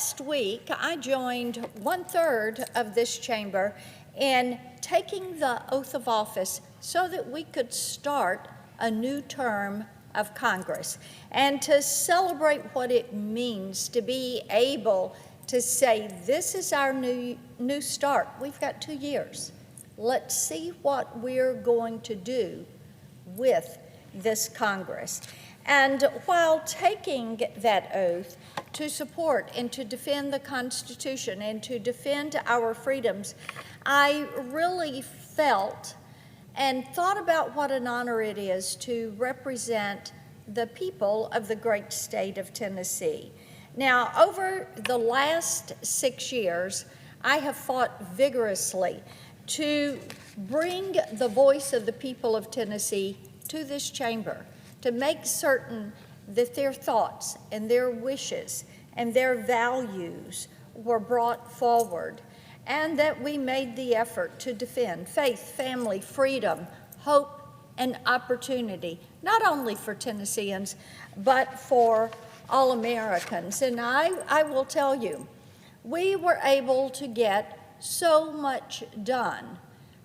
last week, I joined 1/3 of this chamber in taking the oath of office so that we could start a new term of Congress and to celebrate what it means to be able to say, this is our new start. We've got 2 years. Let's see what we're going to do with this Congress. And while taking that oath to support and to defend the Constitution and to defend our freedoms, I really felt and thought about what an honor it is to represent the people of the great state of Tennessee. Now, over the last 6 years, I have fought vigorously to bring the voice of the people of Tennessee to this chamber, to make certain that their thoughts and their wishes and their values were brought forward, and that we made the effort to defend faith, family, freedom, hope, and opportunity, not only for Tennesseans, but for all Americans. And I will tell you, we were able to get so much done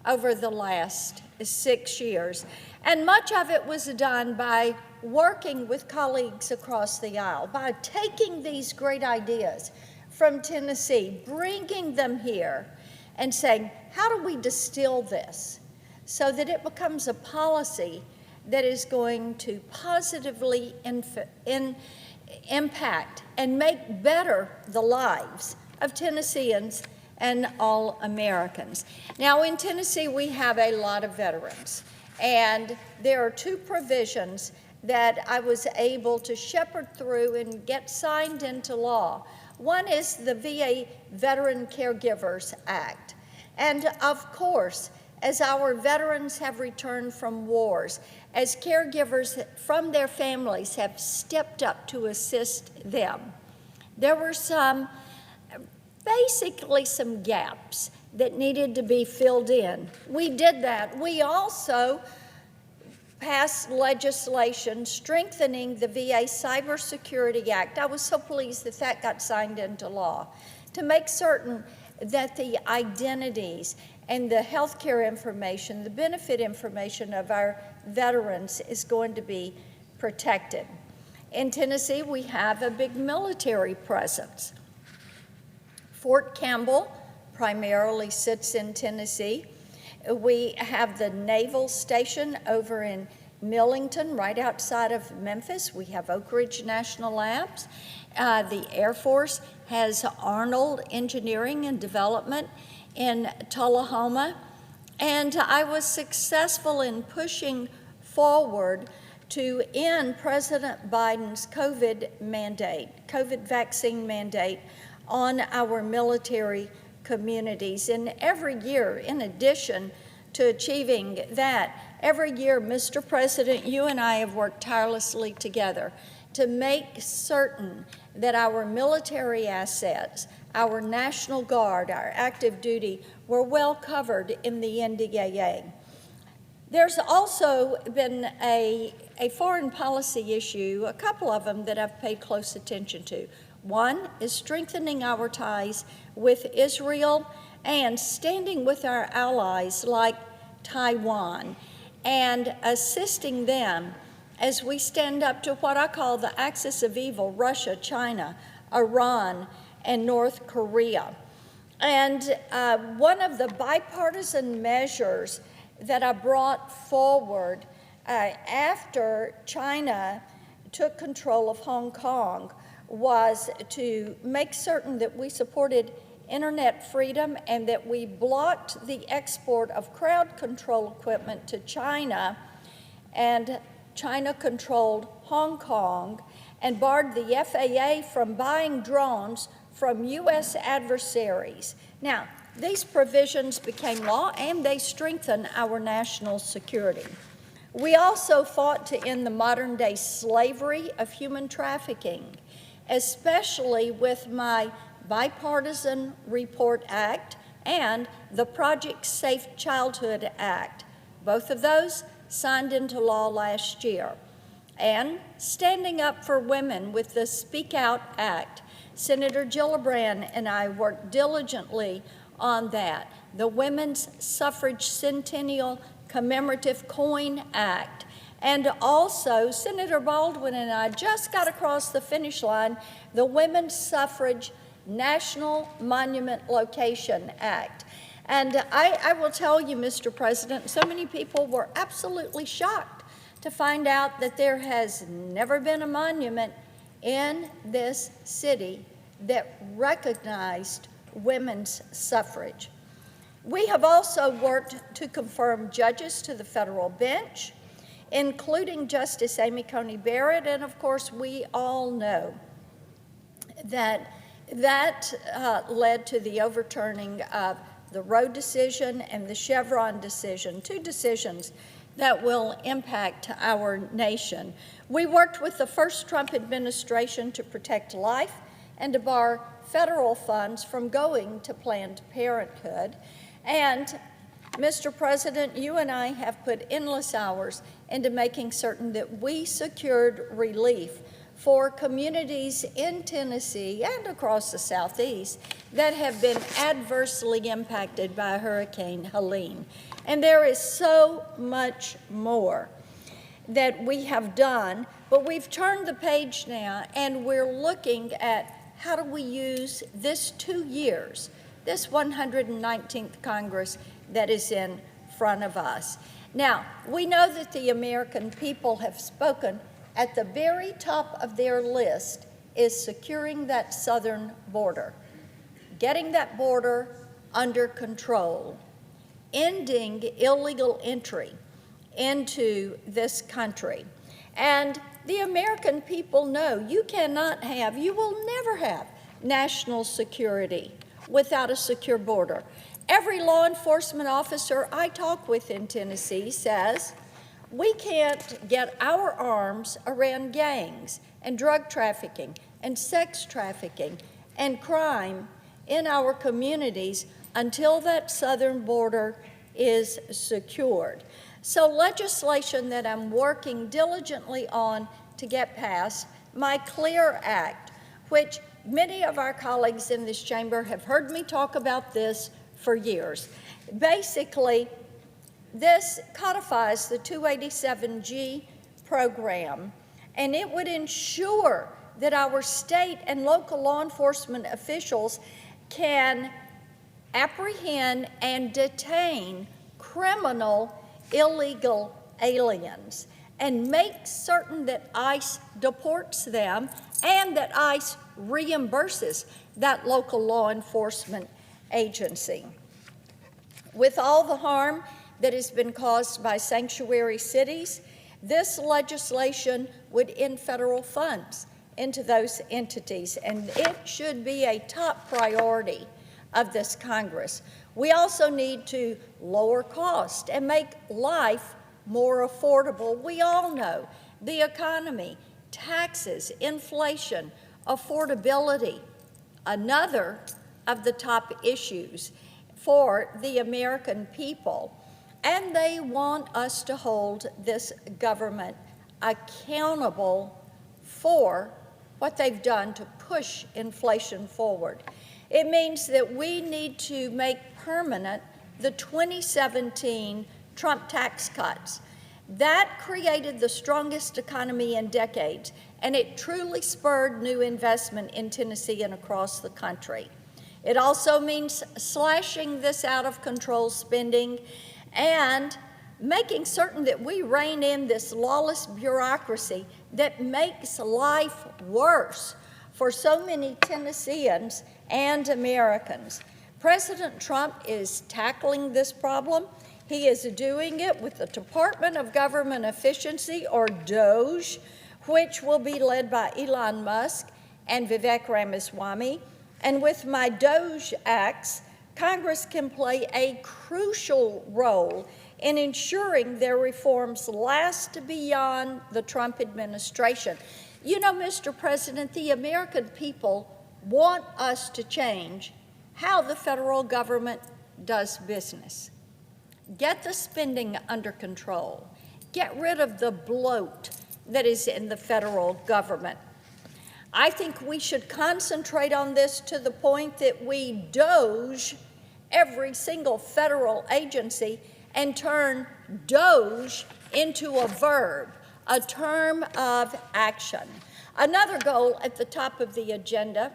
over the last 6 years. And much of it was done by working with colleagues across the aisle, by taking these great ideas from Tennessee, bringing them here, and saying, how do we distill this so that it becomes a policy that is going to positively impact and make better the lives of Tennesseans and all Americans. Now, in Tennessee, we have a lot of veterans, and there are 2 provisions that I was able to shepherd through and get signed into law. One is the VA Veteran Caregivers Act. And of course, as our veterans have returned from wars, as caregivers from their families have stepped up to assist them, there were basically some gaps that needed to be filled in. We did that. We also passed legislation strengthening the VA Cybersecurity Act. I was so pleased that that got signed into law to make certain that the identities and the health care information, the benefit information of our veterans is going to be protected. In Tennessee, we have a big military presence. Fort Campbell primarily sits in Tennessee. We have the Naval Station over in Millington, right outside of Memphis. We have Oak Ridge National Labs. The Air Force has Arnold Engineering and Development in Tullahoma. And I was successful in pushing forward to end President Biden's COVID vaccine mandate on our military communities. And every year, in addition to achieving that, every year, Mr. President, you and I have worked tirelessly together to make certain that our military assets, our National Guard, our active duty, were well covered in the NDAA. There's also been a foreign policy issue, a couple of them that I've paid close attention to. One is strengthening our ties with Israel and standing with our allies like Taiwan and assisting them as we stand up to what I call the axis of evil: Russia, China, Iran, and North Korea. And one of the bipartisan measures that I brought forward after China took control of Hong Kong was to make certain that we supported internet freedom and that we blocked the export of crowd control equipment to China, and China controlled Hong Kong and barred the FAA from buying drones from U.S. adversaries. Now, these provisions became law and they strengthen our national security. We also fought to end the modern-day slavery of human trafficking, especially with my Bipartisan Report Act and the Project Safe Childhood Act. Both of those signed into law last year. And standing up for women with the Speak Out Act, Senator Gillibrand and I worked diligently on that. The Women's Suffrage Centennial Commemorative Coin Act. And also, Senator Baldwin and I just got across the finish line the Women's Suffrage National Monument Location Act. And I will tell you, Mr. President, so many people were absolutely shocked to find out that there has never been a monument in this city that recognized women's suffrage. We have also worked to confirm judges to the federal bench, including Justice Amy Coney Barrett, and of course we all know that led to the overturning of the Roe decision and the Chevron decision, two decisions that will impact our nation. We worked with the first Trump administration to protect life and to bar federal funds from going to Planned Parenthood. And Mr. President, you and I have put endless hours into making certain that we secured relief for communities in Tennessee and across the Southeast that have been adversely impacted by Hurricane Helene. And there is so much more that we have done, but we've turned the page now and we're looking at how do we use this 2 years, this 119th Congress that is in front of us. Now, we know that the American people have spoken. At the very top of their list is securing that southern border, getting that border under control, ending illegal entry into this country. And the American people know you cannot have, you will never have national security without a secure border. Every law enforcement officer I talk with in Tennessee says, we can't get our arms around gangs and drug trafficking and sex trafficking and crime in our communities until that southern border is secured. So legislation that I'm working diligently on to get passed, my CLEAR Act, which many of our colleagues in this chamber have heard me talk about this for years. Basically, this codifies the 287G program, and it would ensure that our state and local law enforcement officials can apprehend and detain criminal illegal aliens and make certain that ICE deports them and that ICE reimburses that local law enforcement agency. With all the harm that has been caused by sanctuary cities, this legislation would end federal funds into those entities, and it should be a top priority of this Congress. We also need to lower cost and make life more affordable. We all know the economy, taxes, inflation, affordability, another of the top issues for the American people. And they want us to hold this government accountable for what they've done to push inflation forward. It means that we need to make permanent the 2017 Trump tax cuts. That created the strongest economy in decades, and it truly spurred new investment in Tennessee and across the country. It also means slashing this out-of-control spending and making certain that we rein in this lawless bureaucracy that makes life worse for so many Tennesseans and Americans. President Trump is tackling this problem. He is doing it with the Department of Government Efficiency, or DOGE, which will be led by Elon Musk and Vivek Ramaswamy. And with my DOGE acts, Congress can play a crucial role in ensuring their reforms last beyond the Trump administration. You know, Mr. President, the American people want us to change how the federal government does business. Get the spending under control. Get rid of the bloat that is in the federal government. I think we should concentrate on this to the point that we doge every single federal agency and turn doge into a verb, a term of action. Another goal at the top of the agenda,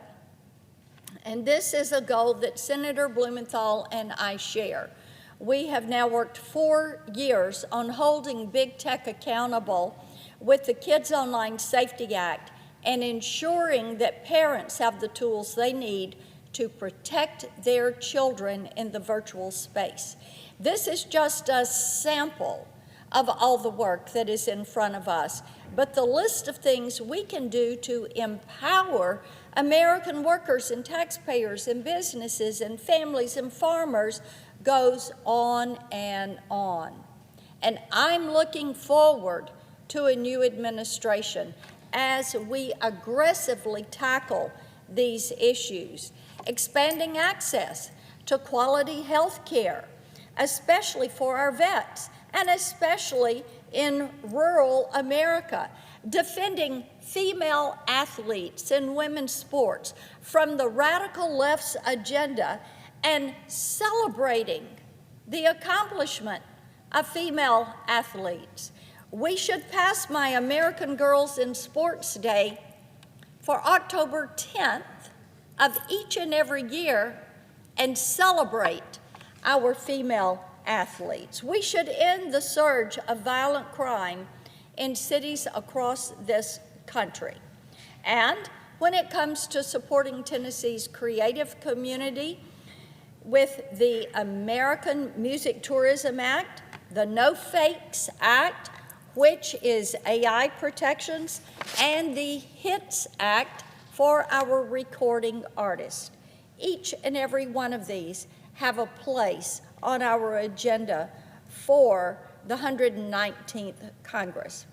and this is a goal that Senator Blumenthal and I share. We have now worked 4 years on holding big tech accountable with the Kids Online Safety Act and ensuring that parents have the tools they need to protect their children in the virtual space. This is just a sample of all the work that is in front of us, but the list of things we can do to empower American workers and taxpayers and businesses and families and farmers goes on and on. And I'm looking forward to a new administration as we aggressively tackle these issues, expanding access to quality health care, especially for our vets, and especially in rural America, defending female athletes in women's sports from the radical left's agenda and celebrating the accomplishment of female athletes. We should pass My American Girls in Sports Day for October 10th of each and every year and celebrate our female athletes. We should end the surge of violent crime in cities across this country. And when it comes to supporting Tennessee's creative community with the American Music Tourism Act, the No Fakes Act, which is AI protections, and the HITS Act for our recording artists. Each and every one of these have a place on our agenda for the 119th Congress.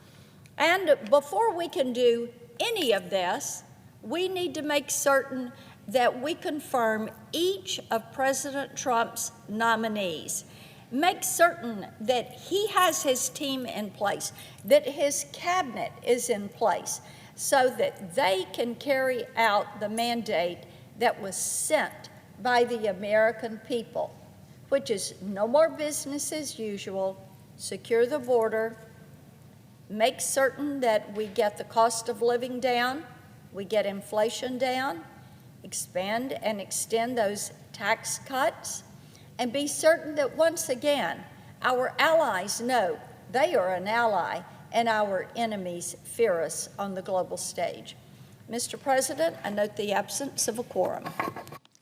And before we can do any of this, we need to make certain that we confirm each of President Trump's nominees. Make certain that he has his team in place, that his cabinet is in place, so that they can carry out the mandate that was sent by the American people, which is no more business as usual, secure the border, make certain that we get the cost of living down, we get inflation down, expand and extend those tax cuts, and be certain that once again, our allies know they are an ally and our enemies fear us on the global stage. Mr. President, I note the absence of a quorum.